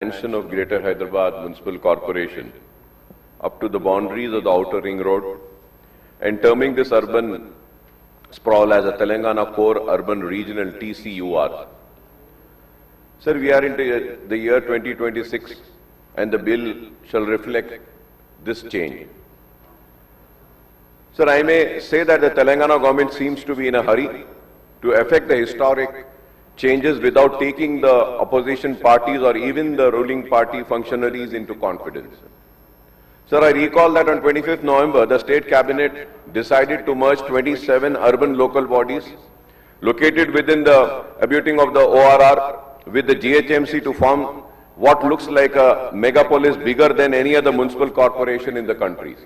expansion of Greater Hyderabad Municipal Corporation up to the boundaries of the outer ring road and terming this urban sprawl as a Telangana Core Urban Regional TCUR. Sir, we are into the year 2026 and the bill shall reflect this change. Sir, I may say that the Telangana government seems to be in a hurry to effect the historic changes without taking the opposition parties or even the ruling party functionaries into confidence. Sir, I recall that on 25th November, the State Cabinet decided to merge 27 urban local bodies located within the abutting of the ORR with the GHMC to form what looks like a megapolis bigger than any other municipal corporation in the country.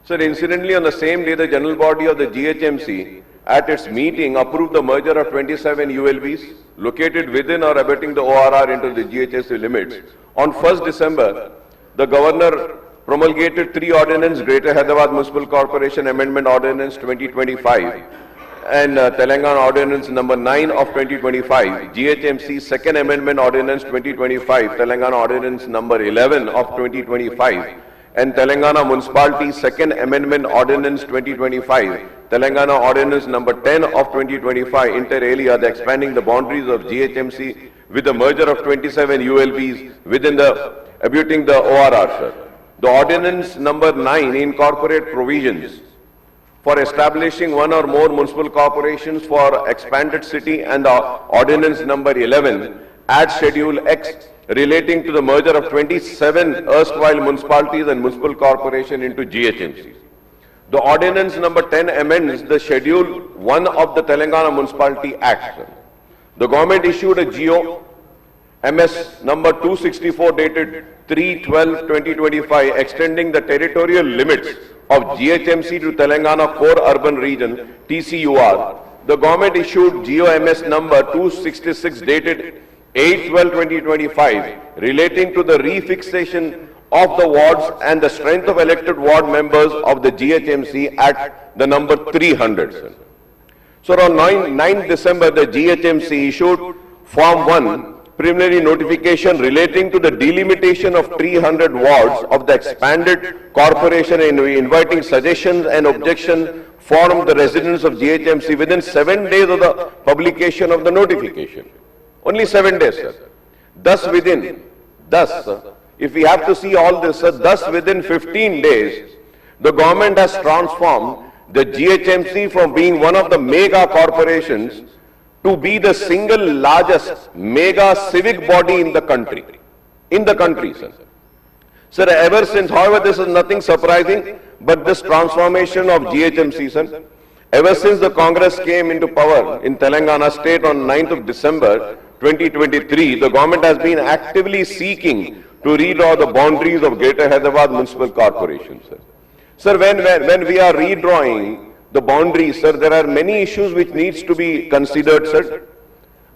Sir, incidentally, on the same day, the general body of the GHMC at its meeting approved the merger of 27 ULBs located within or abutting the ORR into the GHMC limits. On 1st December, the governor promulgated 3 ordinances, Greater Hyderabad Municipal Corporation Amendment Ordinance 2025 and Telangana Ordinance number 9 of 2025, GHMC Second Amendment Ordinance 2025, Telangana Ordinance number 11 of 2025, and Telangana Municipality Second Amendment Ordinance 2025, Telangana Ordinance number 10 of 2025, inter alia, the expanding the boundaries of GHMC with the merger of 27 ULBs within the abutting the ORR, sir. The Ordinance number 9 incorporate provisions for establishing one or more municipal corporations for expanded city, and the Ordinance number 11 adds Schedule X relating to the merger of 27 erstwhile municipalities and municipal corporation into GHMC. The Ordinance number 10 amends the Schedule 1 of the Telangana Municipality Act. The government issued a GO MS number 264 dated 3/12/2025 extending the territorial limits of GHMC to Telangana Core Urban Region TCUR. The government issued GO-MS number 266 dated 8/12/2025 relating to the refixation of the wards and the strength of elected ward members of the GHMC at the number 300. So on 9 December, the GHMC issued Form 1 preliminary notification relating to the delimitation of 300 wards of the expanded corporation and inviting suggestions and objections from the residents of GHMC within 7 days of the publication of the notification. Only 7 days, sir. Thus, if we have to see all this, sir, thus within 15 days, the government has transformed the GHMC from being one of the mega corporations to be the single largest mega civic body in the country. Sir. Sir, ever since, however, this is nothing surprising, but this transformation of GHMC, sir, ever since the Congress came into power in Telangana state on 9th of December 2023, the government has been actively seeking to redraw the boundaries of Greater Hyderabad Municipal Corporation, sir. Sir, when we are redrawing the boundaries, sir, there are many issues which needs to be considered, sir.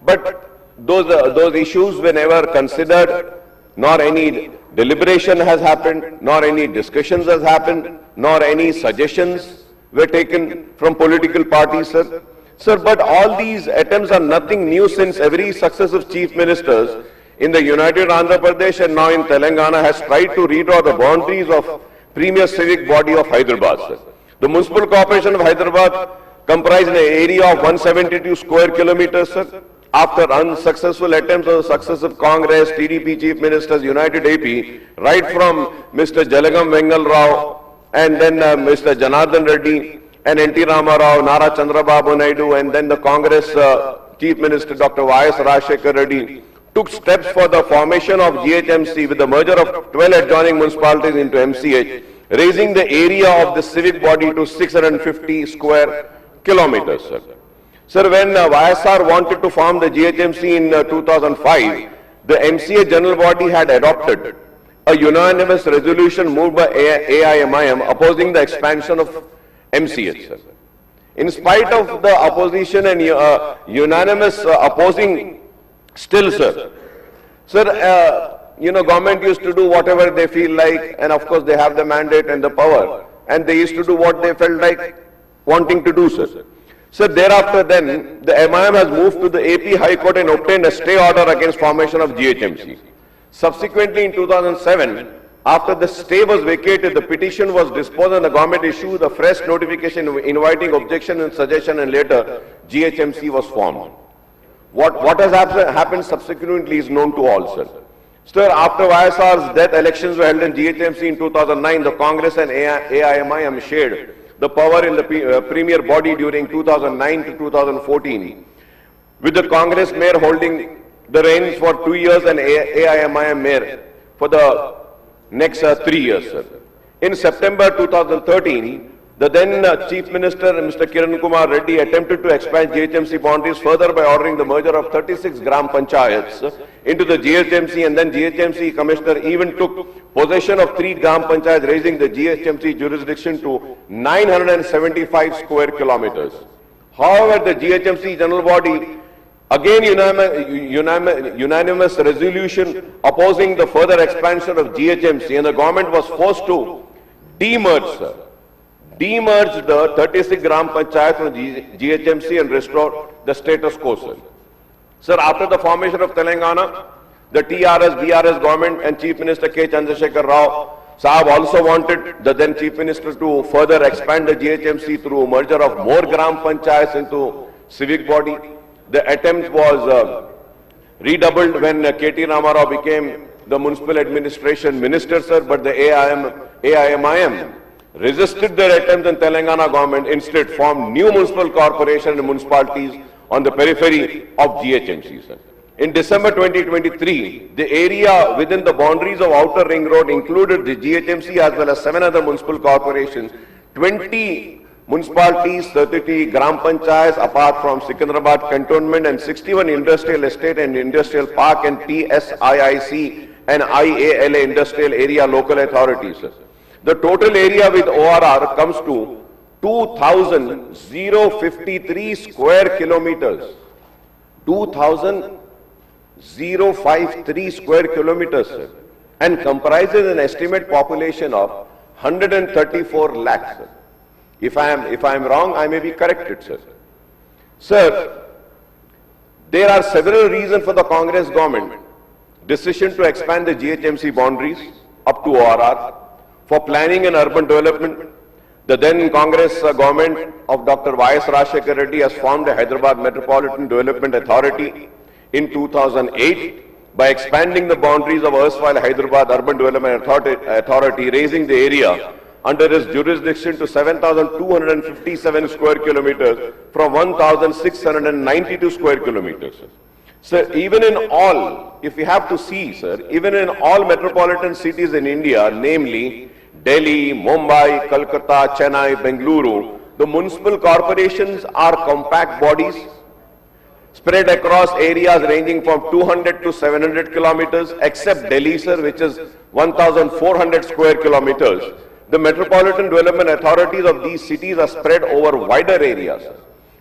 But those issues were never considered, nor any deliberation has happened, nor any discussions has happened, nor any suggestions were taken from political parties, sir. Sir, but all these attempts are nothing new since every successive chief ministers in the United Andhra Pradesh and now in Telangana has tried to redraw the boundaries of premier civic body of Hyderabad, sir. The Municipal Corporation of Hyderabad comprised an area of 172 square kilometers, sir. After unsuccessful attempts of the successive Congress, TDP chief ministers, United AP, right from Mr. Jalagam Vengal Rao and then Mr. Janardhan Reddy and N.T. Rama Rao, Nara Chandrababu Naidu, and then the Congress chief minister Dr. Y.S. Rajshekar Reddy took steps for the formation of GHMC with the merger of 12 adjoining municipalities into MCH, raising the area of the civic body to 650 square kilometers, sir. Sir, when YSR wanted to form the GHMC in 2005, the MCA general body had adopted a unanimous resolution moved by AIMIM opposing the expansion of MCH, sir. In spite of the opposition and unanimous opposing, still, sir, government used to do whatever they feel like, and of course they have the mandate and the power, and they used to do what they felt like wanting to do, sir. So thereafter then, the MIM has moved to the AP High Court and obtained a stay order against formation of GHMC. Subsequently, in 2007, after the stay was vacated, the petition was disposed and the government issued a fresh notification inviting objection and suggestion, and later GHMC was formed. What has happened subsequently is known to all, sir. Sir, after YSR's death, elections were held in GHMC in 2009. The Congress and AIMIM shared the power in the premier body during 2009 to 2014, with the Congress mayor holding the reins for 2 years and AIMIM mayor for the next 3 years, sir. In September 2013, the then Chief Minister, Mr. Kiran Kumar Reddy, attempted to expand GHMC boundaries further by ordering the merger of 36 Gram Panchayats into the GHMC, and then GHMC Commissioner even took possession of 3 Gram Panchayats, raising the GHMC jurisdiction to 975 square kilometers. However, the GHMC General Body, again unanimous resolution opposing the further expansion of GHMC, and the government was forced to demerge, sir. Demerge the 36 Gram Panchayat from GHMC and restore the status quo, sir. Sir, after the formation of Telangana, the TRS, BRS government and Chief Minister K. Chandrasekhar Rao Sahab also wanted the then Chief Minister to further expand the GHMC through merger of more Gram Panchayats into civic body. The attempt was redoubled when K.T. Ramarao became the Municipal Administration Minister, sir, but the AIMIM resisted their attempt, and Telangana government instead formed new municipal corporation and municipalities on the periphery of GHMC, sir. In December 2023, the area within the boundaries of Outer Ring Road included the GHMC as well as 7 other municipal corporations, 20 municipalities, 30 Gram Panchayats apart from Secunderabad Cantonment, and 61 industrial estate and industrial park and TSIIC and IALA industrial area local authorities, sir. The total area with ORR comes to 2,053 square kilometers. 2,053 square kilometers, sir, and comprises an estimate population of 134 lakhs, sir. If I am wrong, I may be corrected, sir. Sir, there are several reasons for the Congress government decision to expand the GHMC boundaries up to ORR. For planning and urban development, the then Congress government of Dr. Y.S. Rajshekar Reddy has formed a Hyderabad Metropolitan Development Authority in 2008 by expanding the boundaries of erstwhile Hyderabad Urban Development Authority, raising the area under its jurisdiction to 7,257 square kilometers from 1,692 square kilometers. Sir, even in all, if we have to see, sir, even in all metropolitan cities in India, namely Delhi, Mumbai, Kolkata, Chennai, Bengaluru, the municipal corporations are compact bodies spread across areas ranging from 200 to 700 kilometers, except Delhi, sir, which is 1,400 square kilometers. The metropolitan development authorities of these cities are spread over wider areas.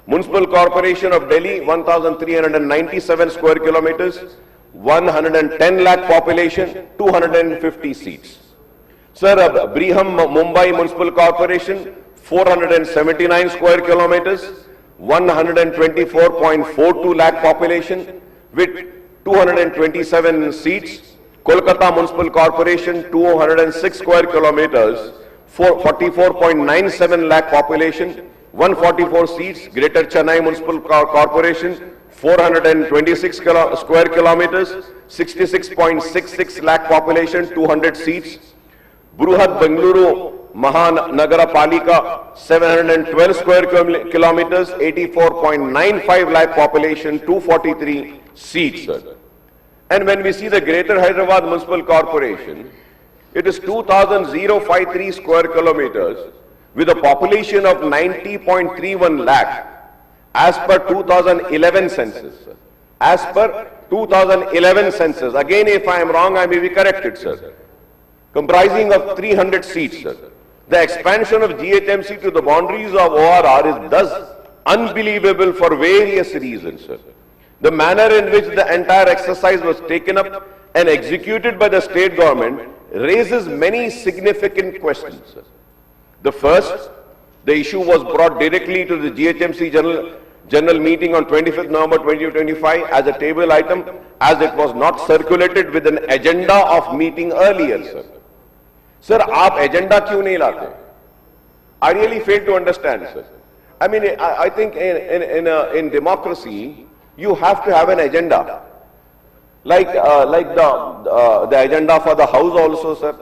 Municipal Corporation of Delhi, 1,397 square kilometers, 110 lakh population, 250 seats. Sir, Briham Mumbai Municipal Corporation, 479 square kilometers, 124.42 lakh population with 227 seats. Kolkata Municipal Corporation, 206 square kilometers, 44.97 lakh population, 144 seats. Greater Chennai Municipal Corporation, 426 square kilometers, 66.66 lakh population, 200 seats. Bruhat Bengaluru Mahanagara Palika, 712 square kilometers, 84.95 lakh population, 243 seats, sir. And when we see the Greater Hyderabad Municipal Corporation, it is 2,053 square kilometers with a population of 90.31 lakh as per 2011 census, sir. As per 2011 census. Again, if I am wrong, I may be corrected, sir. Comprising of 300 seats, sir. The expansion of GHMC to the boundaries of ORR is thus unbelievable for various reasons, sir. The manner in which the entire exercise was taken up and executed by the state government raises many significant questions, sir. The first, the issue was brought directly to the GHMC general meeting on 25th November 2025 as a table item, as it was not circulated with an agenda of meeting earlier, sir. Sir, आप agenda क्यों नहीं लाते? I really fail to understand, sir. I mean, I think in democracy, you have to have an agenda. Like the agenda for the house also, sir.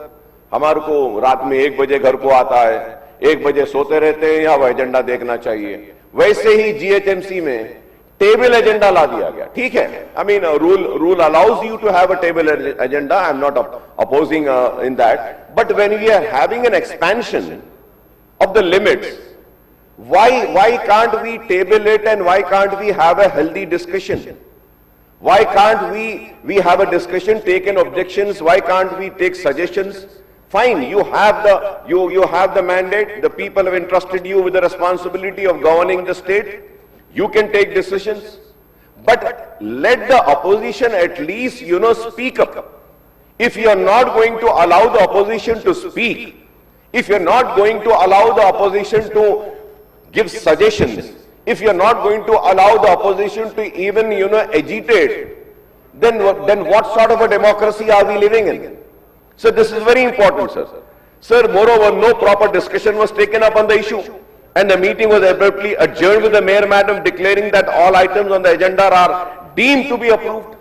हमारे को रात में 1 बजे घर को आता है, 1 बजे सोते रहते हैं, या वो एजेंडा देखना चाहिए. वैसे ही जीएचएमसी में टेबल एजेंडा ला दिया गया. ठीक है, I mean rule allows you to have a table agenda. I am not opposing in that. But when we are having an expansion of the limits, why can't we table it, and why can't we have a healthy discussion? Why can't we have a discussion, take in objections? Why can't we take suggestions? Fine, you have the mandate. The people have entrusted you with the responsibility of governing the state. You can take decisions, but let the opposition at least, speak up. If you are not going to allow the opposition to speak, if you are not going to allow the opposition to give suggestions, if you are not going to allow the opposition to even, agitate, then what sort of a democracy are we living in? So this is very important, sir. Sir, moreover, no proper discussion was taken up on the issue, and the meeting was abruptly adjourned with the Mayor Madam declaring that all items on the agenda are deemed to be approved.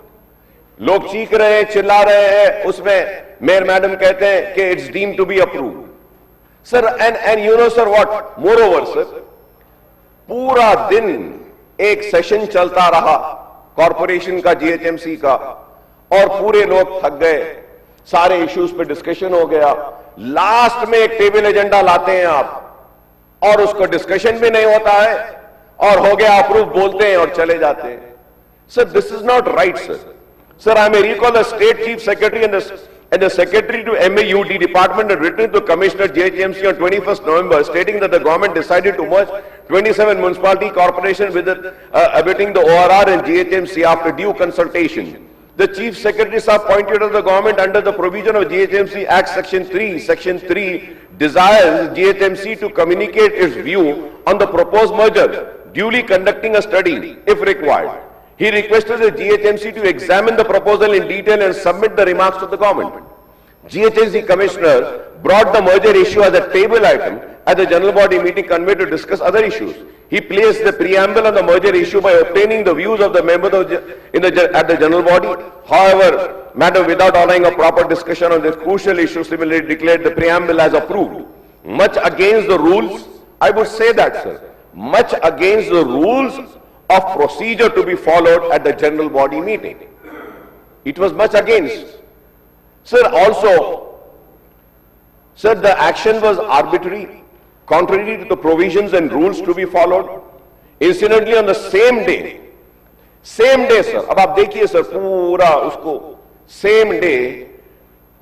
लोग चीख रहे हैं, चिल्ला रहे हैं, उसमें Mayor Madam कहते हैं कि it's deemed to be approved. Sir, and sir, what? Moreover, sir, पूरा दिन एक सेशन चलता रहा कॉर्पोरेशन का, जीएचएमसी का, और पूरे लोग थक गए, सारे इश्यूज पे डिस्कशन हो गया. लास्ट में एक टेबल एजेंडा लाते हैं आप, और उसको डिस्कशन भी नहीं होता है, और हो गया अप्रूव बोलते हैं और चले जाते हैं. Sir, this is not right, sir. Sir, I may recall the state chief secretary and the secretary to MAUD department had written to Commissioner JHMC on 21st November stating that the government decided to merge 27 municipality corporations with abetting the ORR and GHMC after due consultation. The Chief Secretary pointed out the government under the provision of GHMC Act Section 3 desires GHMC to communicate its view on the proposed merger, duly conducting a study if required. He requested the GHMC to examine the proposal in detail and submit the remarks to the government. GHMC Commissioner brought the merger issue as a table item at the general body meeting convened to discuss other issues. He placed the preamble on the merger issue by obtaining the views of the members at the general body. However, Madam, without allowing a proper discussion on this crucial issue, similarly declared the preamble as approved. Much against the rules, I would say that, sir, much against the rules of procedure to be followed at the general body meeting. It was much against. Sir, also, sir, the action was arbitrary, contrary to the provisions and rules to be followed. Incidentally, on the same day, sir, अब आप देखिए sir, पूरा उसको, same day,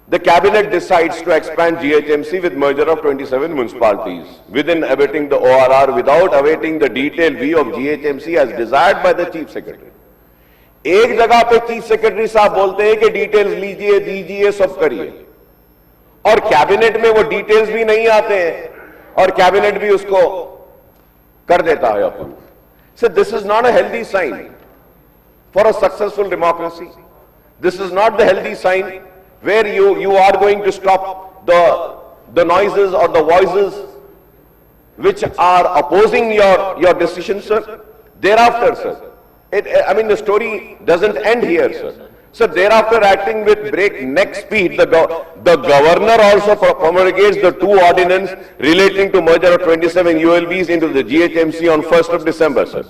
the cabinet decides to expand GHMC with merger of 27 municipalities within abetting the ORR without awaiting the detailed view of GHMC as desired by the Chief Secretary. एक जगह पे chief secretary साहब बोलते हैं कि details लीजिए, दीजिए, सब करिए, और कैबिनेट में वो डिटेल्स भी नहीं आते हैं, और कैबिनेट भी उसको कर देता है approve. So this is not a healthy sign for a successful democracy. This is not the healthy sign where you are going to stop the noises or the voices which are opposing your decision, sir. Thereafter, sir, I mean, the story doesn't end here, sir. So thereafter, acting with breakneck speed, the governor also promulgates the 2 ordinances relating to merger of 27 ULBs into the GHMC on 1st of December, sir.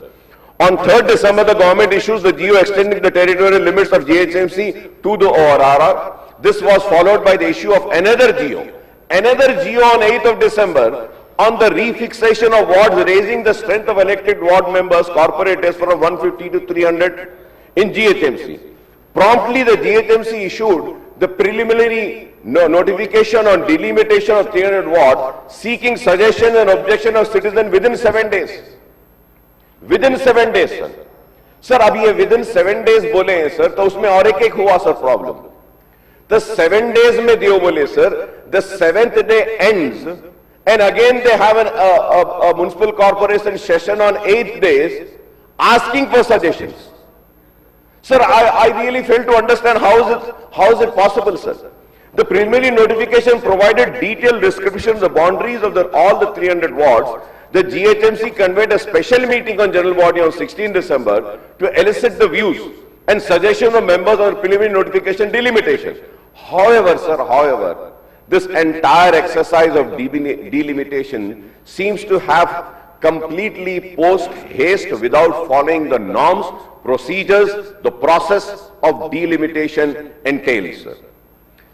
On 3rd December, the government issues the GO extending the territorial limits of GHMC to the ORR. This was followed by the issue of another GO on 8th of December on the refixation of wards, raising the strength of elected ward members, corporators from 150 to 300 in GHMC. Promptly, the GHMC issued the preliminary notification on delimitation of 300 wards, seeking suggestion and objection of citizens within 7 days. Within 7 days, sir. Sir, अब ये within 7 days बोले हैं, sir, तो उसमें और एक हुआ, sir, problem. The 7 days में दियो बोले, sir, the 7th day ends, and again they have a municipal corporation session on 8th days. asking for suggestions. Sir, I really fail to understand how is it possible, sir? The preliminary notification provided detailed description of the boundaries of all the 300 wards. The GHMC convened a special meeting on general body on 16 December to elicit the views and suggestions of members on preliminary notification delimitation. However, sir, this entire exercise of delimitation seems to have completely post haste without following the norms, procedures, the process of delimitation entails, sir.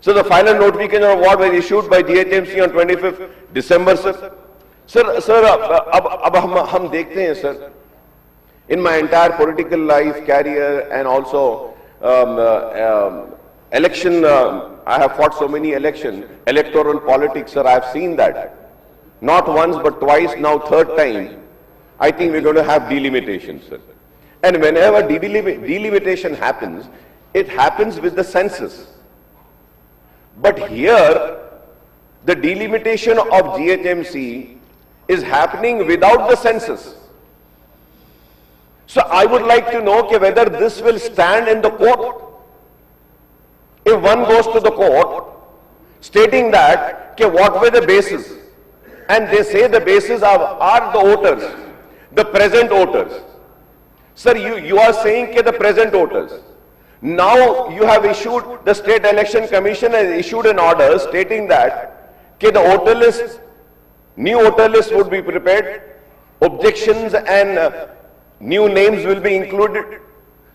So the final notification of award was issued by GHMC on 25th December, sir. Sir, अब हम देखते हैं, sir. In my entire political life, career, and also election, I have fought so many electoral politics, sir. I have seen that. Not once, but twice, now third time. I think we're going to have delimitation, sir. And whenever delimitation happens, it happens with the census. But here, the delimitation of GHMC is happening without the census. So I would like to know whether this will stand in the court. If one goes to the court stating that what were the bases, and they say the bases are the voters, the present voters. Sir, you are saying the present voters. Now you have issued, the State Election Commission has issued an order stating that the voter list, new voter list would be prepared, objections and new names will be included.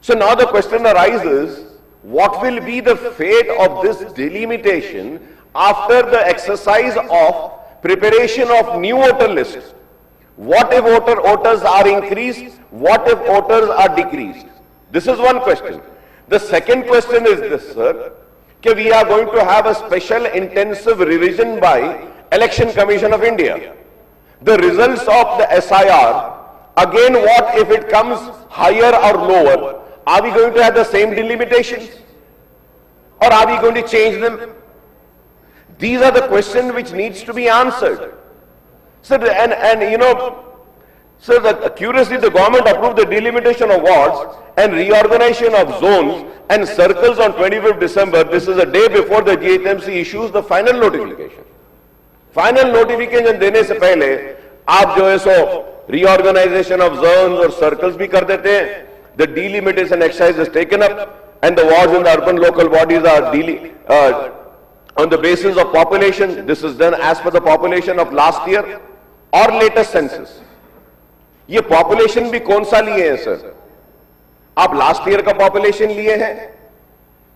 So now the question arises, what will be the fate of this delimitation after the exercise of preparation of new voter lists? What if voters are increased? What if voters are decreased? This is one question. The second question is this, sir, that we are going to have a special intensive revision by Election Commission of India. The results of the SIR, again what if it comes higher or lower? Are we going to have the same delimitations? Or are we going to change them? These are the questions which needs to be answered. So, and you know, so that curiously the government approved the delimitation of wards and reorganization of zones and circles on 25th December. This is a day before the GHMC issues the final notification. Final notification देने से पहले आप जो है सो reorganization of zones और circles भी कर देते हैं. The delimitation exercise is taken up and the wards in the urban local bodies are on the basis of population. This is done as per the population of last year or latest census. ये population भी कौन सा लिए हैं sir? आप last year का population लिए हैं?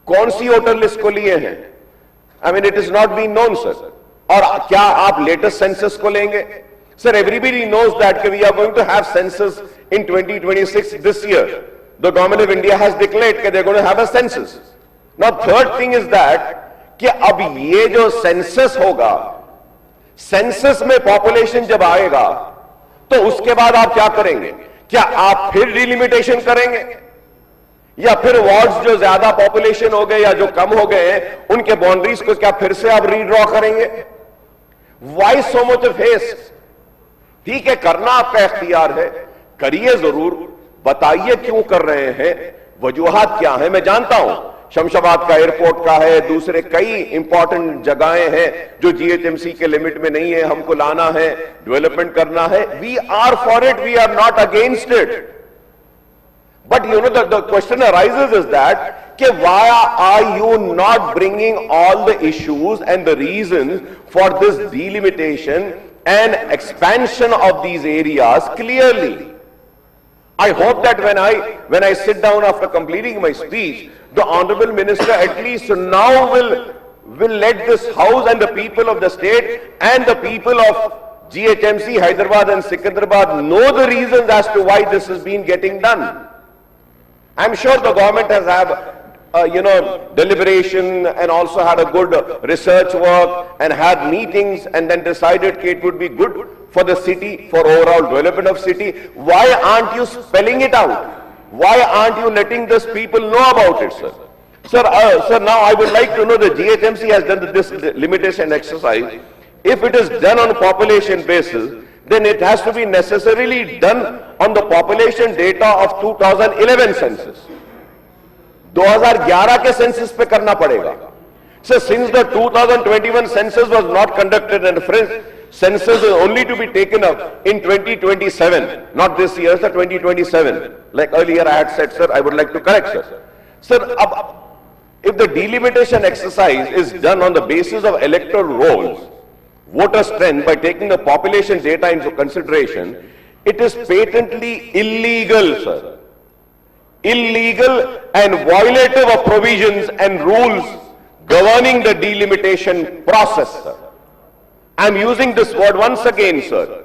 कौन सी वोटर लिस्ट को लिए हैं? I mean it is not been known sir. और क्या आप लेटेस्ट सेंसस को लेंगे? Sir, everybody knows that we are going to have census in 2026 this year. The government of India has declared कि they are going to have a census. Now third thing is that कि अब ये जो census होगा, census में population जब आएगा तो उसके बाद आप क्या करेंगे? क्या आप फिर डिलिमिटेशन करेंगे या फिर वार्ड्स जो ज्यादा पॉपुलेशन हो गए या जो कम हो गए हैं उनके बाउंड्रीज को क्या फिर से आप रीड्रॉ करेंगे? Why so much of haste? ठीक है, करना आपका इख्तियार है, करिए जरूर, बताइए क्यों कर रहे हैं, वजूहात क्या है. मैं जानता हूं शमशाबाद का एयरपोर्ट का है, दूसरे कई इंपॉर्टेंट जगहें हैं जो जीएचएमसी के लिमिट में नहीं है, हमको लाना है, डेवलपमेंट करना है. We are for it, we are not against it. But you know the question arises is that why are you not bringing all the issues and the reasons for this delimitation and expansion of these areas clearly? I hope that when I sit down after completing my speech, the Honorable Minister at least now will let this House and the people of the state and the people of GHMC, Hyderabad and Secunderabad know the reasons as to why this has been getting done. I'm sure the government has had deliberation and also had a good research work and had meetings and then decided that it would be good for the city, for overall development of city. Why aren't you spelling it out? Why aren't you letting these people know about it, sir? Sir, now I would like to know, the GHMC has done this limitation exercise. If it is done on a population basis, then it has to be necessarily done on the population data of 2011 census. 2011 के census पे करना पड़ेगा. So since the 2021 census was not conducted and census is only to be taken up in 2027, not this year, sir, 2027. Like earlier I had said, sir, I would like to correct, sir. Sir, if the delimitation exercise is done on the basis of electoral rolls, voter strength, by taking the population data into consideration, it is patently illegal, sir. Illegal and violative of provisions and rules governing the delimitation process, sir. I am using this word once again, sir.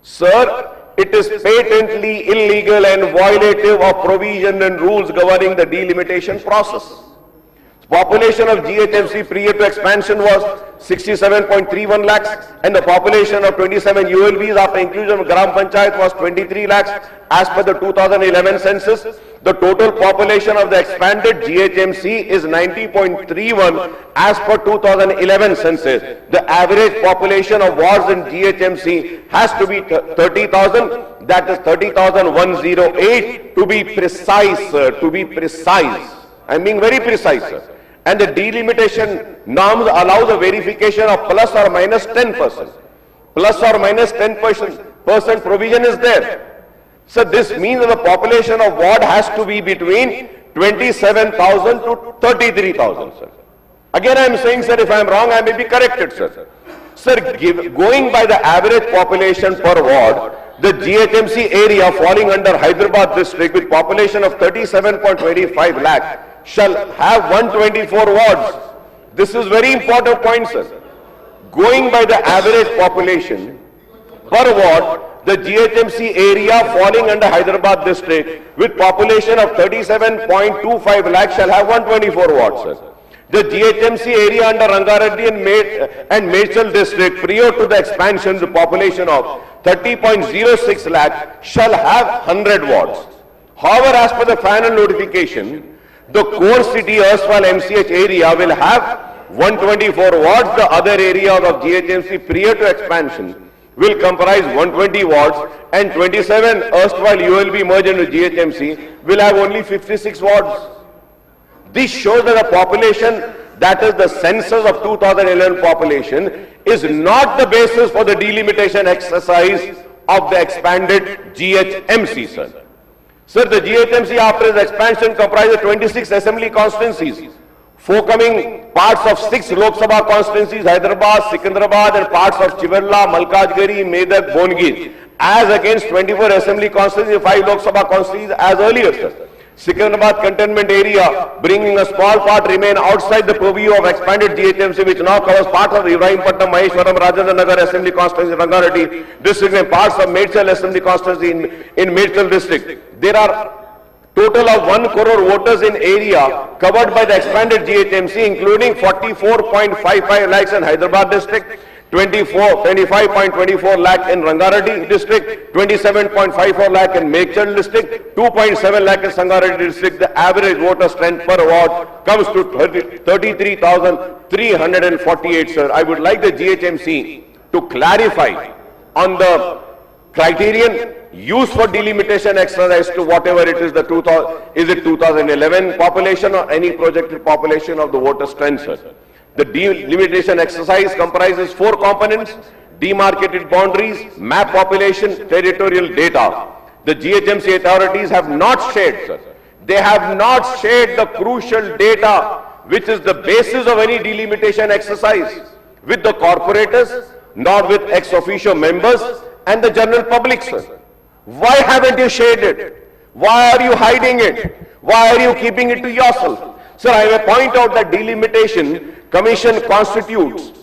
Sir, it is patently illegal and violative of provision and rules governing the delimitation process. Population of GHMC prior to expansion was 67.31 lakhs and the population of 27 ULBs after inclusion of Gram Panchayat was 23 lakhs as per the 2011 census. The total population of the expanded GHMC is 90.31 as per 2011 census. The average population of wards in GHMC has to be 30,000, that is 30,108 to be precise, sir, to be precise. I am being very precise, sir. And the delimitation norms allows a verification of plus or minus 10%. Plus or minus 10% provision is there. So this means that the population of ward has to be between 27,000 to 33,000, sir. Again I am saying, sir, if I am wrong, I may be corrected, sir. Sir, going by the average population per ward, the GHMC area falling under Hyderabad district with population of 37.25 lakh shall have 124 wards. This is very important point, sir. Going by the average population per ward, the GHMC area falling under Hyderabad district with population of 37.25 lakh shall have 124 wards, sir. The GHMC area under Rangareddy and Medchal district prior to the expansion, the population of 30.06 lakh shall have 100 wards. However, as per the final notification, the core city erstwhile MCH area will have 124 wards. The other areas of GHMC prior to expansion will comprise 120 wards and 27 erstwhile ULB merged into GHMC will have only 56 wards. This shows that the population, that is the census of 2011 population, is not the basis for the delimitation exercise of the expanded GHMC, sir. Sir, the GHMC after its expansion comprises 26 assembly constituencies, forthcoming parts of 6 Lok Sabha constituencies, Hyderabad, Secunderabad and parts of Chivella, Malkajgiri, Medak, Bongir, as against 24 assembly constituencies, 5 Lok Sabha constituencies as earlier, sir. Secunderabad cantonment area, bringing a small part, remain outside the purview of expanded GHMC, which now covers parts of Ibrahimpatnam, Maheshwaram, Rajendra Nagar Assembly Constituency, Rangareddy district and parts of Medchal Assembly Constituency in Medchal district. There are total of 1 crore voters in area covered by the expanded GHMC, including 44.55 lakhs in Hyderabad district, 25.24 lakh in Rangareddy district, 27.54 lakh in Medchal district, 2.7 lakh in Sangareddy district. The average voter strength per ward comes to 33,348, sir. I would like the GHMC to clarify on the criterion used for delimitation exercise to whatever it is, is it 2011 population or any projected population of the voter strength, sir. The delimitation exercise comprises 4 components: demarcated boundaries, map population, territorial data. The GHMC authorities have not shared, sir. They have not shared the crucial data which is the basis of any delimitation exercise with the corporators, nor with ex officio members and the general public, sir. Why haven't you shared it? Why are you hiding it? Why are you keeping it to yourself? Sir, I may point out that delimitation commission constituted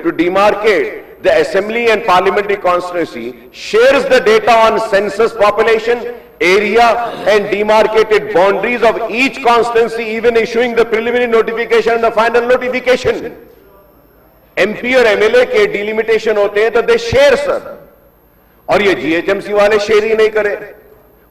to demarcate the assembly and parliamentary constituency, shares the data on census population, area and demarcated boundaries of each constituency, even issuing the preliminary notification and the final notification. MP और MLA के delimitation होते हैं तो they share, sir. और ये GHMC वाले share ही नहीं करे.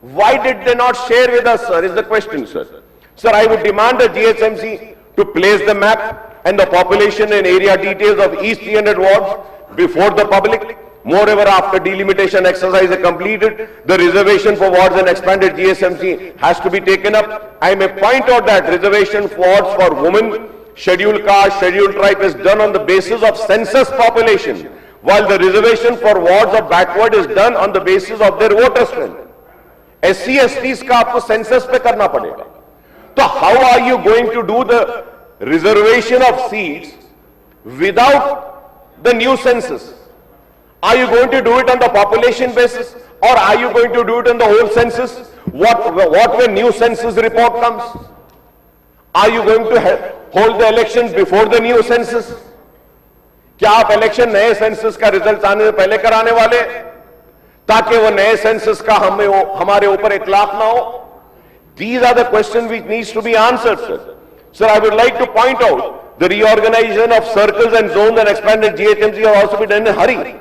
Why did they not share with us, sir, is the question, sir. Sir, I would demand the GHMC to place the map and the population and area details of each 300 wards before the public. Moreover, after delimitation exercise is completed, the reservation for wards and expanded GHMC has to be taken up. I may point out that reservation for wards for women, scheduled caste, scheduled tribe is done on the basis of census population, while the reservation for wards of backward is done on the basis of their voter strength. SC, STs का आपको census पे करना पड़ेगा. तो how are you going to do the reservation of seats without the new census? Are you going to do it on the population basis, or are you going to do it on the whole census? What when new census report comes? Are you going to hold the elections before the new census? क्या आप election नए census का result आने से पहले कराने वाले, ताकि वो नए सेंसस का हमारे ऊपर इतलाफ ना हो? These are the questions which needs to be answered, sir. Sir, I would like to point out the reorganization of circles and zones and expanded GHMC have also been done in a hurry.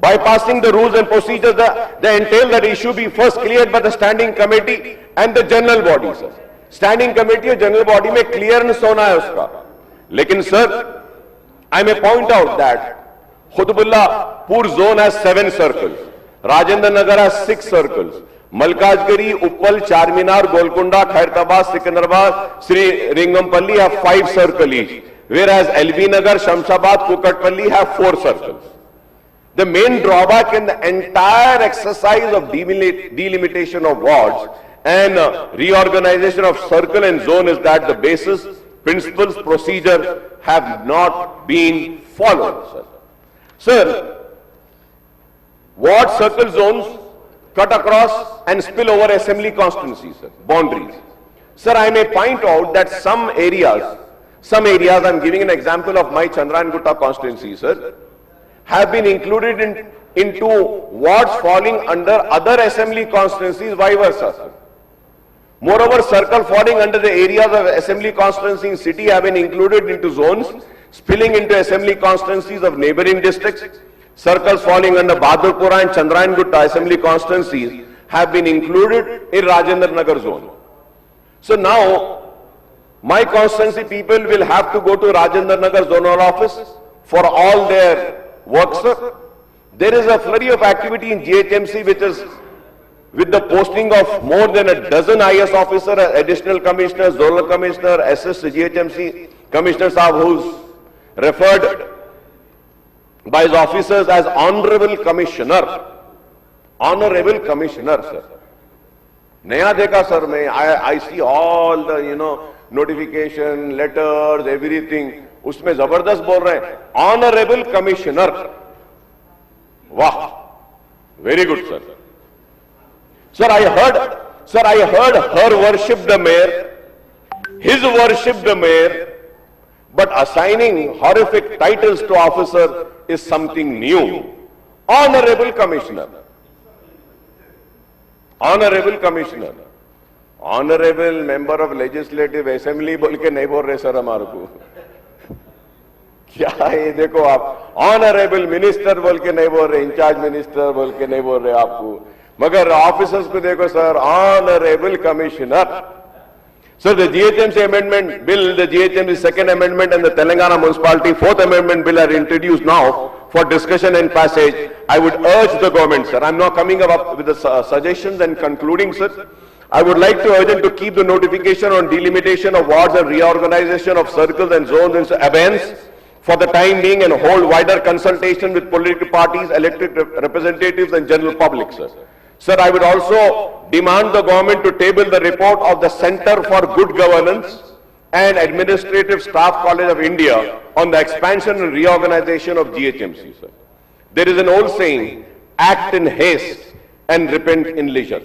Bypassing the rules and procedures that entail that issue be first cleared by the standing committee and the general body, sir. Standing committee और general body में clearance होना है उसका. लेकिन sir, I may point out that Qutbullapur zone has 7 circles, Rajendra Nagar has 6 circles, Malkajgiri, Uppal, Charminar, Golconda, Khairtabad, Sikandrabad, Sri Ringampalli have 5 circles each, whereas LB Nagar, Shamshabad, Kukatpalli have 4 circles. The main drawback in the entire exercise of delimitation of wards and reorganization of circle and zone is that the basis, principles, procedure have not been followed, sir. Sir, ward circle zones cut across and spill over assembly constituencies, sir, boundaries. Sir, I may point out that some areas, I'm giving an example of my Chandrayana constituency, sir, have been included into wards falling under other assembly constituencies, vice versa, sir. Moreover, circle falling under the areas of assembly constituency in city have been included into zones spilling into assembly constituencies of neighboring districts. Circles falling under Bahadurpura and Chandrayana assembly constituencies have been included in Rajendra Nagar zone. So now, my constituency people will have to go to Rajendra Nagar zonal office for all their work, sir. There is a flurry of activity in GHMC which is with the posting of more than a dozen IS officers, additional commissioners, zonal commissioner, SS GHMC commissioner sahab, who's referred by his officers as honorable commissioner. Honorable commissioner, sir. Naya dekha, sir, I see all the, notification, letters, everything. उसमें जबरदस्त बोल रहे हैं, honorable commissioner. Wow, very good, sir. Sir, I heard her worship the mayor, his worship the mayor, but assigning horrific titles to officer is something new. Honorable commissioner. Honorable commissioner. Honorable member of legislative assembly बोल के नहीं बोल रहे sir हमारे को. क्या ये देखो आप ऑनरेबल मिनिस्टर बोल के नहीं बोल रहे, इंचार्ज मिनिस्टर बोल के नहीं बोल रहे आपको, मगर ऑफिसर्स को देखो sir honourable commissioner. So the GHMC amendment bill, the GHMC second amendment and the Telangana municipality fourth amendment bill are introduced now for discussion and passage. I would urge the government, sir, I'm now coming up with the suggestions and concluding, sir. I would like to urge them to keep the notification on delimitation of wards and reorganization of circles and zones in abeyance for the time being and hold wider consultation with political parties, elected representatives and general public, sir. Sir, I would also demand the government to table the report of the Center for Good Governance and Administrative Staff College of India on the expansion and reorganization of GHMC, sir. There is an old saying, act in haste and repent in leisure.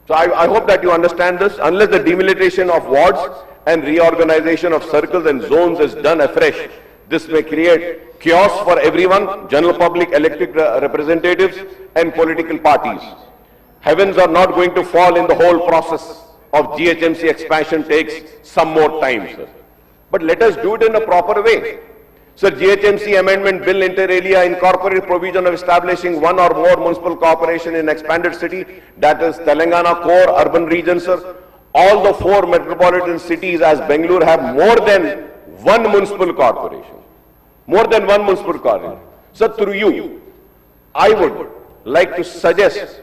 So I hope that you understand this. Unless the delimitation of wards and reorganization of circles and zones is done afresh, this may create chaos for everyone, general public, elected representatives and political parties. Heavens are not going to fall in the whole process of GHMC expansion takes some more time, sir. But let us do it in a proper way. Sir, GHMC amendment bill inter alia incorporates provision of establishing one or more municipal corporation in expanded city, that is Telangana core urban region, sir. All the 4 metropolitan cities as Bangalore have more than one municipal corporation. More than one municipal corporation. So through you, I would like to suggest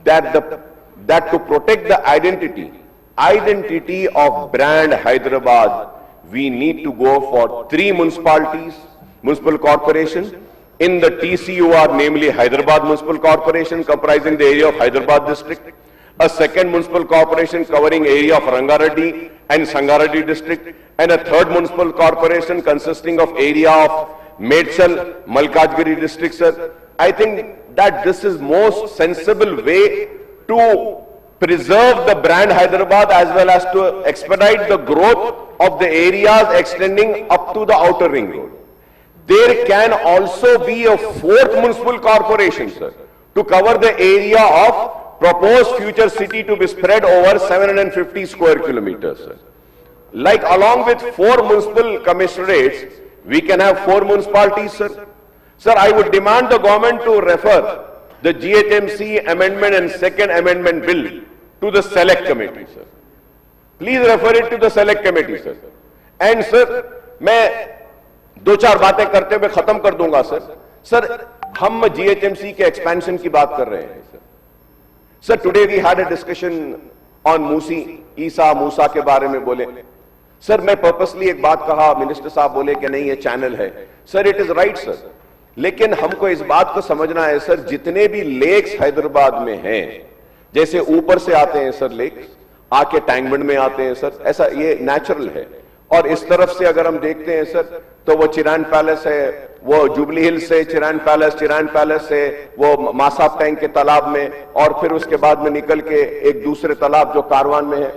that to protect the identity of brand Hyderabad, we need to go for 3 municipalities, municipal corporations. In the TCUR, namely Hyderabad Municipal Corporation, comprising the area of Hyderabad district, a second municipal corporation covering area of Rangareddy and Sangareddy district, and a third municipal corporation consisting of area of Medchal, Malkajgiri district, sir. I think that this is most sensible way to preserve the brand Hyderabad as well as to expedite the growth of the areas extending up to the outer ring road. There can also be a 4th municipal corporation, sir, to cover the area of proposed future city to be spread over 750 square kilometers, sir. Like along with 4 municipal commissionerates, we can have 4 municipalities, sir. Sir, I would demand the government to refer the GHMC amendment and second amendment bill to the select committee, sir. Please refer it to the select committee, sir. And sir, मैं 2-4 बातें करते हुए खत्म कर दूंगा, sir. Sir, हम GHMC के expansion की बात कर रहे हैं, sir. Sir, today we had a discussion on Musi के बारे में बोले. सर, मैं पर्पसली एक बात कहा, मिनिस्टर साहब बोले कि नहीं ये चैनल है. Sir, it is right, sir. लेकिन हमको इस बात को समझना है, सर, जितने भी लेक्स हैदराबाद में हैं, जैसे ऊपर से आते हैं सर लेक्स, आके टैंकबंड में आते हैं सर, ऐसा ये नेचुरल है. और इस तरफ से अगर हम देखते हैं सर, तो वो चिरान पैलेस है, वो जुबली हिल से चिरान पैलेस से वो मासाब टैंक के तालाब में, और फिर उसके बाद में निकल के एक दूसरे तालाब जो कारवान में है,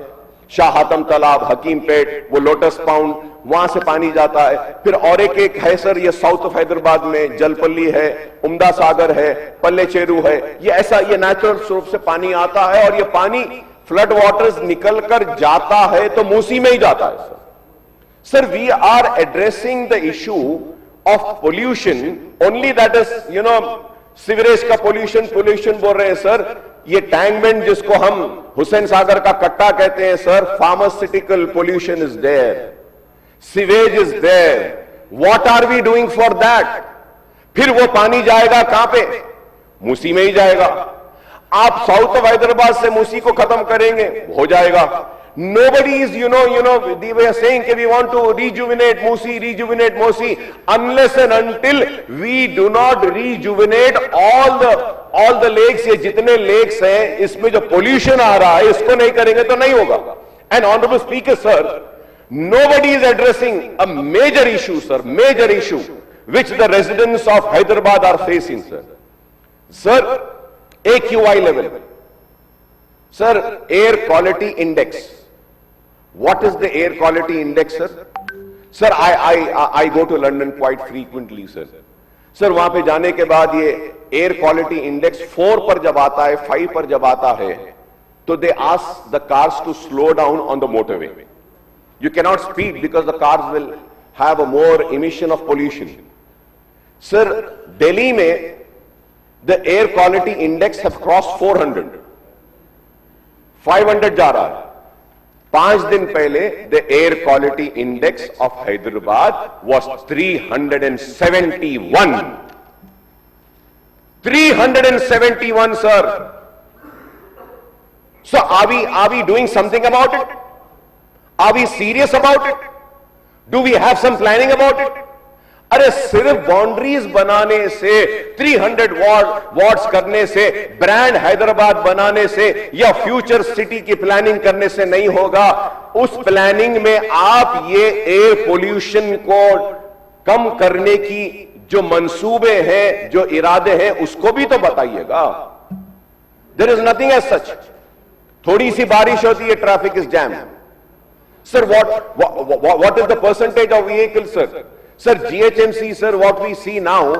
शाह हातम तालाब, हकीम पेट, वो लोटस पाउंड, वहां से पानी जाता है. फिर और एक है सर, ये साउथ ऑफ हैदराबाद में जलपल्ली है, उम्दा सागर है, पल्ले चेरू है. ये ऐसा ये नेचुरल स्वरूप से पानी आता है, और ये पानी फ्लड वाटर्स निकल कर जाता है तो मूसी में ही जाता है, sir. Sir, we are addressing the issue of pollution, only that is, sewerage का पोल्यूशन बोल रहे हैं सर. ये टैंकबंड जिसको हम हुसैन सागर का कट्टा कहते हैं sir, pharmaceutical pollution is there, sewage is there. What are we doing for that? फिर वो पानी जाएगा कहां पे? मूसी में ही जाएगा. आप साउथ ऑफ हैदराबाद से मूसी को खत्म करेंगे, हो जाएगा. Nobody is, they were saying that we want to rejuvenate Musi, unless and until we do not rejuvenate all the lakes. ये जितने lakes हैं, इसमें जो pollution आ रहा है, इसको नहीं करेंगे तो नहीं होगा. And honorable speaker, sir, nobody is addressing a major issue, sir, which the residents of Hyderabad are facing, sir. Sir, AQI level. Sir, air quality index. What is the air quality index, sir? Sir, I go to London quite frequently, sir. Sir, वहां पे जाने के बाद ये air quality index 4 पर जब आता है, 5 पर जब आता है, तो they ask the cars to slow down on the motorway. You cannot speed because the cars will have a more emission of pollution. Sir, Delhi में the air quality index have crossed 400. 500 जा रहा है. 5 दिन पहले the air quality index of Hyderabad was 371. 371, sir. So are we doing something about it? Are we serious about it? Do we have some planning about it? अरे सिर्फ boundaries बनाने से, 300 wards करने से, ब्रांड हैदराबाद बनाने से या फ्यूचर सिटी की प्लानिंग करने से नहीं होगा. उस प्लानिंग में आप ये एयर पोल्यूशन को कम करने की जो मंसूबे हैं, जो इरादे हैं, उसको भी तो बताइएगा. There is nothing as such. थोड़ी सी बारिश होती है, traffic is jam. Sir, what is the percentage of vehicle, sir? Sir, GHMC, sir, what we see now,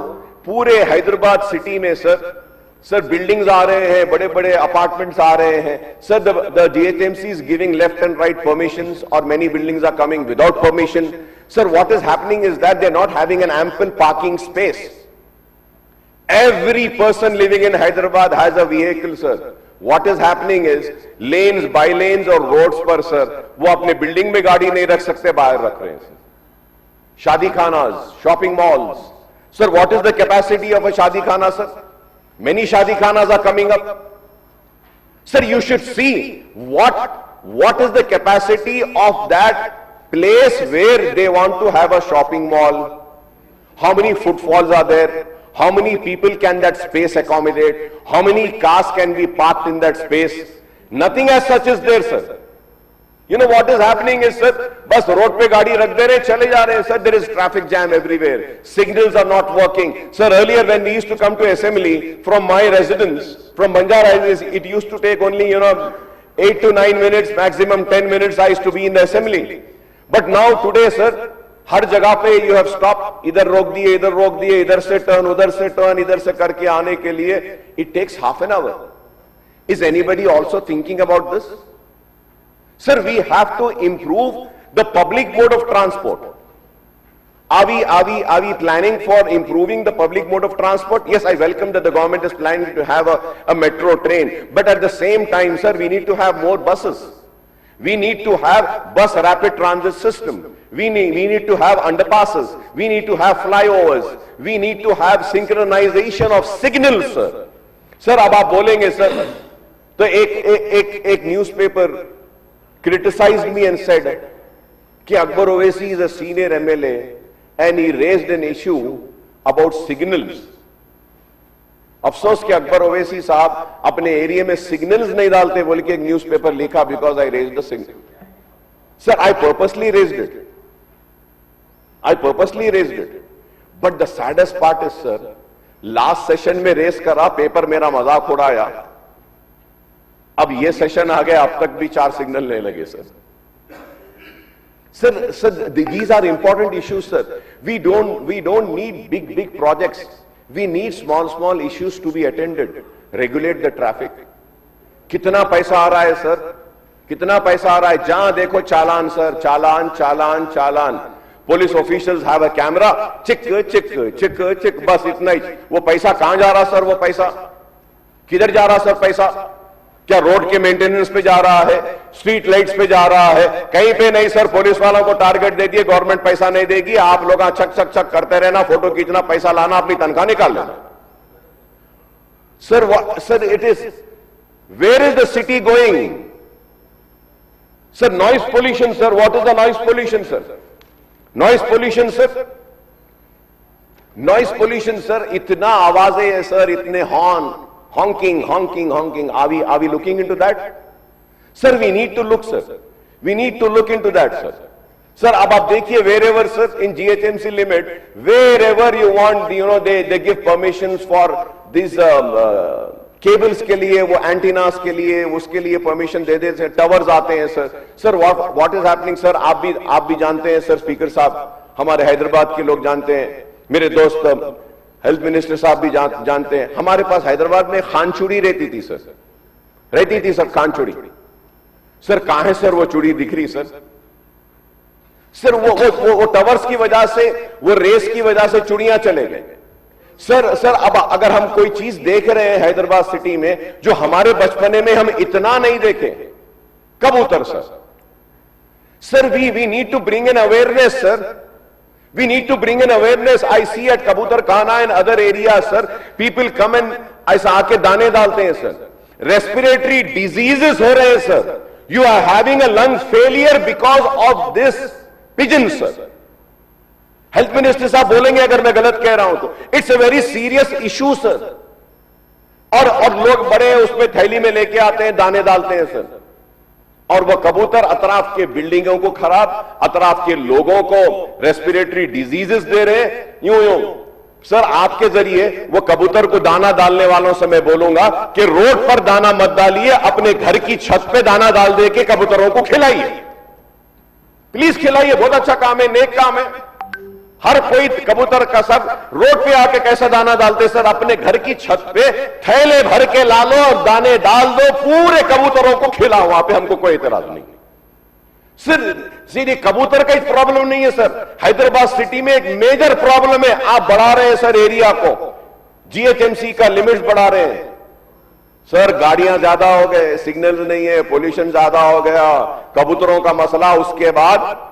पूरे हैदराबाद सिटी में सर बिल्डिंग्स आ रहे हैं, बड़े बड़े अपार्टमेंट्स आ रहे हैं. Sir, the GHMC is giving left and right permissions, or many buildings are coming without permission. Sir, what is happening is that they're not having an ample parking space. Every person living in Hyderabad has a vehicle, sir. What is happening is lanes, by lanes और roads पर sir, वो अपने building में गाड़ी नहीं रख सकते, बाहर रख रहे हैं. शादी खानाज, shopping malls, Sir, what is the capacity of a Shadi Khana, sir? Many Shadi Khanas are coming up. Sir, you should see what is the capacity of that place where they want to have a shopping mall. How many footfalls are there? How many people can that space accommodate? How many cars can be parked in that space? Nothing as such is there, sir. You know what is happening is, sir, bas road pe gaadi rakh de rahe, chale ja rahe, sir. There is traffic jam everywhere. Signals are not working. Sir, earlier when we used to come to assembly from my residence, from Banjara Hills, it used to take only, 8 to 9 minutes, maximum 10 minutes I used to be in the assembly. But now today, sir, हर जगह पे you have stopped, इधर रोक दिए, इधर से turn, उधर से turn, इधर से करके आने के लिए it takes half an hour. Is anybody also thinking about this? Sir, we have to improve the public mode of transport. Are we planning for improving the public mode of transport? Yes, I welcome that the government is planning to have a metro train, but at the same time, sir, we need to have more buses. We need to have bus rapid transit system. We need to have underpasses. We need to have flyovers. We need to have synchronization of signals, sir. Sir, अब आप बोलेंगे sir, तो एक newspaper criticized me and said कि Akbar Owaisi is a senior MLA and he raised an issue about signals. अफसोस कि अकबर ओवैसी साहब अपने एरिया में सिग्नल्स नहीं डालते बोल के एक न्यूज़पेपर लिखा because I raised the signal. Sir, I purposely raised it. But the saddest part is, sir, last session में रेस करा, पेपर मेरा मजाक उड़ाया, अब ये सेशन आ गया, अब तक भी 4 सिग्नल नहीं लगे. Sir, these are important issues, sir. We don't need big projects. We need small issues to be attended. Regulate the traffic. कितना पैसा आ रहा है सर? कितना पैसा आ रहा है? जहां देखो challan sir, challan. Police officials have a camera. चिक, बस इतना ही. वो पैसा कहां जा रहा सर? वो पैसा किधर जा रहा सर? पैसा क्या रोड के मेंटेनेंस पे जा रहा है? स्ट्रीट लाइट्स पे जा रहा है? कहीं पे नहीं सर. पुलिस वालों को टारगेट दे दिए, गवर्नमेंट पैसा नहीं देगी, आप लोग छक करते रहना, फोटो खींचना, पैसा लाना, अपनी तनख्वाह निकाल लेना. Sir, it is, where is the city going? Sir, noise pollution, sir. What is the noise pollution, sir? Noise pollution, sir, इतना आवाजें है सर, इतने horn, honking. Are we looking into that? Sir, we need to look, sir. We need to look into that, sir. Sir, अब आप देखिए, wherever, sir, in GHMC limit, wherever you want, they give permissions for these cables के लिए, वो antennas के लिए, उसके लिए permission दे देते हैं, towers आते हैं, sir. Sir, what is happening, sir? आप भी जानते हैं, sir, speaker साहब, हमारे हैदराबाद के लोग जानते हैं, मेरे दोस्त हेल्थ मिनिस्टर साहब भी जानते हैं. हमारे पास हैदराबाद में खानचूड़ी रहती थी सर, खानचूड़ी. सर, कहां है सर वो चूड़ी दिख रही सर? सर, वो टावर्स की वजह से, वो रेस की वजह से चूड़ियां चले गए. सर, अब अगर हम कोई चीज देख रहे हैं हैदराबाद सिटी में जो हमारे बचपने में हम इतना नहीं देखे, कबूतर sir, we need to bring an awareness, sir. We need to bring in awareness. I see at Kabutar Khana and other areas, sir, people come and ऐसा आके दाने डालते हैं सर. Respiratory diseases हो रहे हैं sir. You are having a lung failure because of this pigeon, sir. Health Minister साहब बोलेंगे अगर मैं गलत कह रहा हूं तो. It's a very serious issue, sir. और लोग बड़े उसमें थैली में लेके आते हैं, दाने डालते हैं सर. और वो कबूतर अतराफ के बिल्डिंगों को खराब, अतराफ के लोगों को रेस्पिरेटरी डिजीजेस दे रहे हैं. यूं सर, आपके जरिए वो कबूतर को दाना डालने वालों से मैं बोलूंगा कि रोड पर दाना मत डालिए, अपने घर की छत पे दाना डाल दे के कबूतरों को खिलाइए. प्लीज खिलाइए, बहुत अच्छा काम है, नेक काम है. हर कोई कबूतर का सब रोड पे आके कैसा दाना डालते सर? अपने घर की छत पे थैले भर के ला लो और दाने डाल दो, पूरे कबूतरों को खिलाओ. वहां पे हमको कोई एतराज नहीं. सिर्फ सीधे कबूतर का ही प्रॉब्लम नहीं है सर. हैदराबाद सिटी में एक मेजर प्रॉब्लम है. आप बढ़ा रहे हैं सर एरिया को, जीएचएमसी का लिमिट बढ़ा रहे हैं सर. गाड़ियां ज्यादा हो गए, सिग्नल नहीं है, पोल्यूशन ज्यादा हो गया, कबूतरों का मसला उसके बाद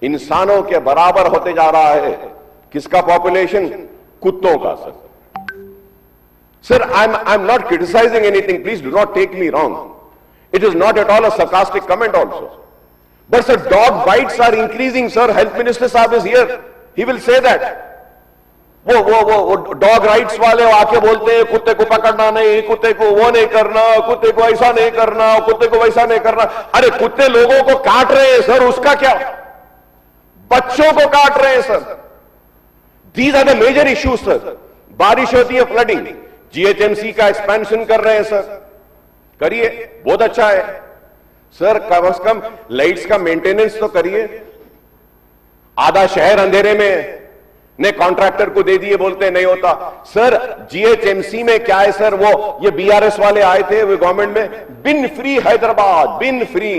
इंसानों के बराबर होते जा रहा है. किसका पॉपुलेशन? कुत्तों का sir. Sir, I'm not criticizing anything. Please do not take me wrong. It is not at all a sarcastic comment also. But sir, dog bites are increasing, sir. Health Minister Saab is here. He will say that. वो dog rights वाले आके बोलते हैं कुत्ते को पकड़ना नहीं, कुत्ते को वो नहीं करना, कुत्ते को ऐसा नहीं करना, कुत्ते को वैसा नहीं करना. अरे कुत्ते लोगों को काट रहे हैं सर, उसका क्या? बच्चों को काट रहे हैं sir. These are the major issues sir. बारिश होती है, फ्लडिंग. जीएचएमसी का एक्सपेंशन कर रहे हैं सर, करिए, बहुत अच्छा है सर. कम से कम लाइट्स का मेंटेनेंस तो करिए. आधा शहर अंधेरे में ने कॉन्ट्रैक्टर को दे दिए, बोलते नहीं होता सर. जीएचएमसी में क्या है सर, वो ये बीआरएस वाले आए थे वो गवर्नमेंट में, बिन फ्री हैदराबाद, बिन फ्री.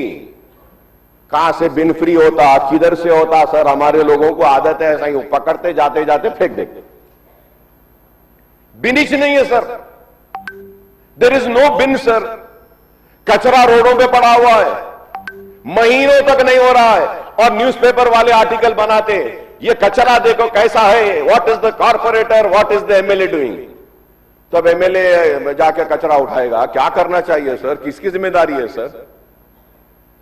कहां से बिन फ्री होता, किधर से होता सर? हमारे लोगों को आदत है ऐसा ही, पकड़ते जाते जाते फेंक देते. बिनिच नहीं है sir, there is no bin sir. कचरा रोडों पे पड़ा हुआ है, महीनों तक नहीं हो रहा है, और न्यूज़पेपर वाले आर्टिकल बनाते हैं ये कचरा देखो कैसा है, what is the corporator, what is the MLA doing. तब एमएलए जाके कचरा उठाएगा. क्या करना चाहिए सर, किसकी जिम्मेदारी है sir?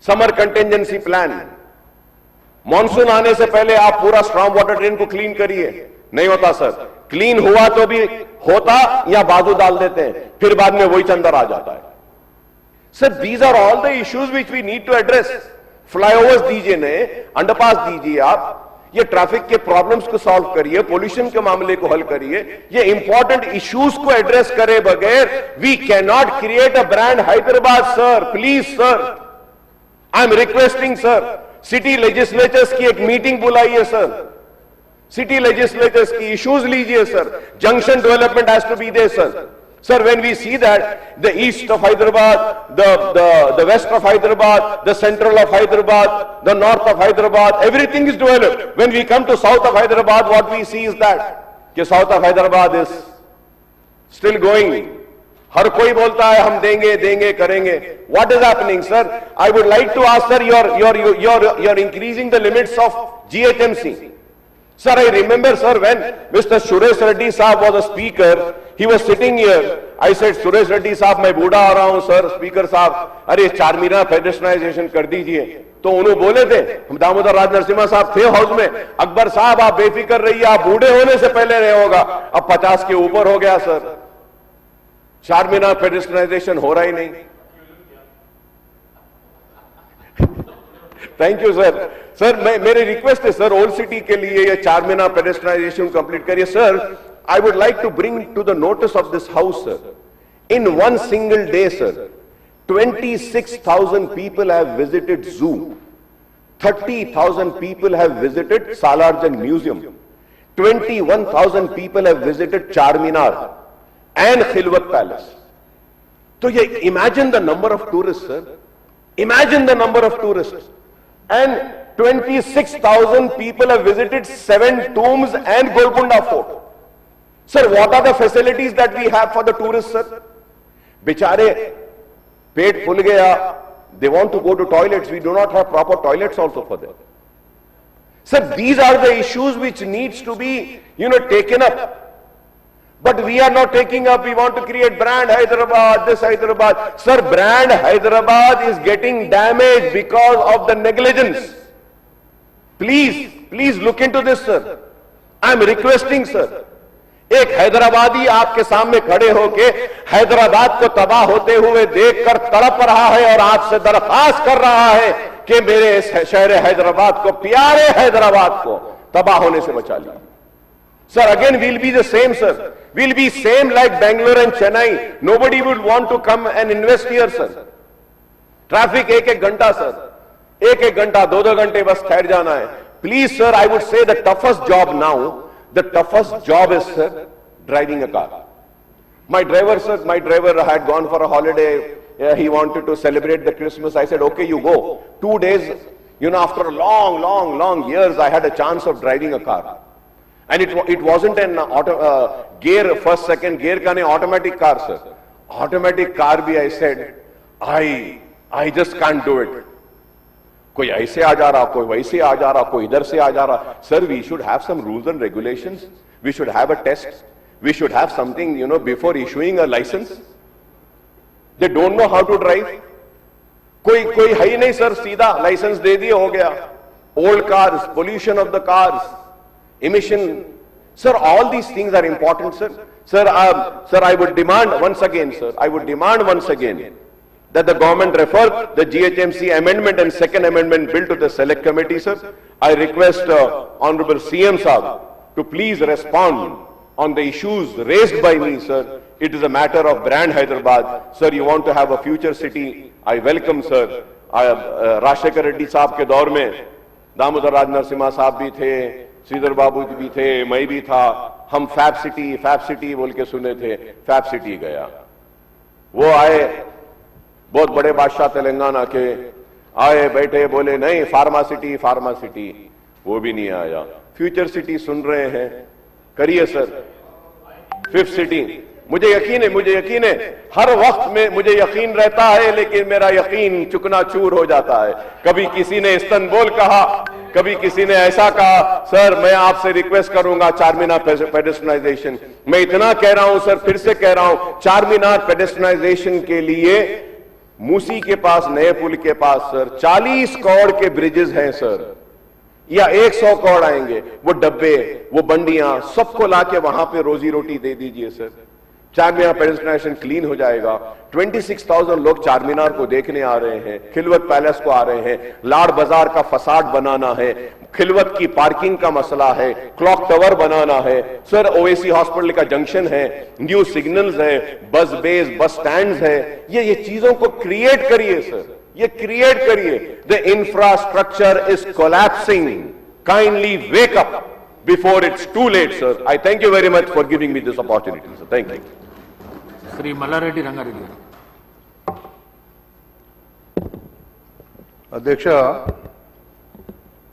Summer contingency plan, monsoon आने से पहले आप पूरा स्ट्रॉन्ग वाटर ड्रेन को क्लीन करिए. नहीं होता सर. क्लीन हुआ तो भी होता या बाजू डाल देते हैं, फिर बाद में वही चंदर आ जाता है sir. These are all the issues which we need to address. Flyovers दीजिए, नए अंडरपास दीजिए, आप ये ट्रैफिक के प्रॉब्लम्स को सॉल्व करिए, पोल्यूशन के मामले को हल करिए. ये इंपॉर्टेंट इश्यूज को एड्रेस करे बगैर we can not create a brand Hyderabad sir. Please sir, I am requesting sir. City legislatures की एक मीटिंग बुलाइए सर. सिटी लेजिस्लेचर्स की इश्यूज लीजिए sir. Junction development has to be there sir. Sir, when we see that the east of Hyderabad, the west of Hyderabad, the central of Hyderabad, the north of Hyderabad, everything is developed. When we come to south of Hyderabad, what we see is that कि south of Hyderabad is still going. हर कोई बोलता है हम देंगे देंगे करेंगे. What is happening, sir? I would like to ask, sir, you're increasing the limits of GHMC. Sir, I remember, sir, when Mr. Suresh Reddy Saab was a speaker, he was sitting here. I said, Suresh Reddy Saab, मैं बूढ़ा आ रहा हूं sir. Speaker साहब, अरे चारमीनार पेडेस्ट्रियनाइजेशन कर दीजिए. तो उन्होंने बोले थे, हम दामोदर राज नरसिम्हा साहब थे हाउस में, अकबर साहब आप बेफिक्र रहिए, आप बूढ़े होने से पहले रहे होगा. अब 50 के ऊपर हो गया सर, चारमीनार पेडेस्ट्रियनाइजेशन हो रहा ही नहीं. Thank you sir. सर मेरी रिक्वेस्ट है सर, ओल्ड सिटी के लिए ये चारमीनार पेडेस्ट्रियनाइजेशन कंप्लीट करिए sir. I would like to bring to the notice of this house sir, in one single day sir 26,000 people have visited zoo, 30,000 people have visited Salarjung Museum, 21,000 people have visited Charminar and Khilwat Palace. So you imagine the number of tourists, sir. Imagine the number of tourists. And 26,000 people have visited 7 tombs and Golconda Fort. Sir, what are the facilities that we have for the tourists, sir? Bichare, पेट फूल गया, they want to go to toilets. We do not have proper toilets also for them. Sir, these are the issues which needs to be, taken up. But we are not taking up. We want to create brand Hyderabad, this Hyderabad. Sir, brand Hyderabad is getting damaged because of the negligence. Please look into this, sir. I am requesting, sir. एक हैदराबादी आपके सामने खड़े होके हैदराबाद को तबाह होते हुए देखकर तड़प रहा है और आपसे दरख्वास्त कर रहा है कि मेरे शहर हैदराबाद को, प्यारे हैदराबाद को तबाह होने से बचा लिया. Sir, again we'll be the same, sir. We'll be same like Bangalore and Chennai. Nobody would want to come and invest here, sir. Traffic एक घंटा सर, एक घंटा, 2 घंटे बस ठहर जाना है. Please, sir, I would say the toughest job now, the toughest job is, sir, driving a car. My driver, sir, had gone for a holiday. He wanted to celebrate the Christmas. I said, okay, you go. 2 days, after a long years, I had a chance of driving a car. And it wasn't an gear, first, second gear, ka nahi, automatic car, sir. Automatic car bhi, I said, I just can't do it. कोई ऐसे आ जा रहा, कोई वैसे आ जा रहा, कोई इधर से आ जा रहा. Sir, we should have some rules and regulations. We should have a test. We should have something, before issuing a licence. They don't know how to drive. कोई है ही नहीं सर, सीधा लाइसेंस दे दिए, हो गया. Old cars, pollution of the cars, emission. Sir, all these things are important, sir. Sir, I would demand once again, sir, that the government refer the GHMC amendment and second amendment bill to the select committee, sir. I request Honorable CM Saab to please respond on the issues raised by me, sir. It is a matter of brand Hyderabad. Sir, you want to have a future city. I welcome, sir. Rashekar Reddy Saab ke daur mein Damodar Raj Narasimha Saab bhi the, Sridhar Babu भी थे, मैं भी था. हम fab city बोल के सुने थे. फैब सिटी गया. वो आए बहुत बड़े बादशाह तेलंगाना के, आए बैठे बोले नहीं फार्मा सिटी, वो भी नहीं आया. फ्यूचर सिटी सुन रहे हैं, करिए सर. फिफ्थ सिटी, मुझे यकीन है हर वक्त में मुझे यकीन रहता है, लेकिन मेरा यकीन चुकनाचूर हो जाता है. कभी किसी ने इस्तांबुल कहा, कभी किसी ने ऐसा कहा. सर, मैं आपसे रिक्वेस्ट करूंगा चारमीनार पेडेस्ट्रियनाइजेशन. मैं इतना कह रहा हूं सर, फिर से कह रहा हूं, चारमीनार पेडेस्ट्रियनाइजेशन के लिए मूसी के पास, नए पुल के पास सर 40 करोड़ के ब्रिजेस हैं सर, या 100 करोड़ आएंगे. वो डब्बे, वो बंडियां, सबको लाके वहां पे रोजी रोटी दे दीजिए सर. चारमीनार पेडेस्ट्रियनाइजेशन क्लीन हो जाएगा. 26,000 लोग चारमीनार को देखने आ रहे हैं, खिलवत पैलेस को आ रहे हैं. लाड़ बाजार का फसाड बनाना है, खिलवत की पार्किंग का मसला है, क्लॉक टावर बनाना है सर, ओएसी हॉस्पिटल का जंक्शन है, न्यू सिग्नल्स है, बस बेस, बस स्टैंड्स है. ये चीजों को क्रिएट करिए सर, ये क्रिएट करिए. The infrastructure is collapsing. Kindly wake up before it's too late, sir. I thank you very much for giving me this opportunity, sir. Thank you. Sri Mallareddy Rangareddy. Adhyaksha,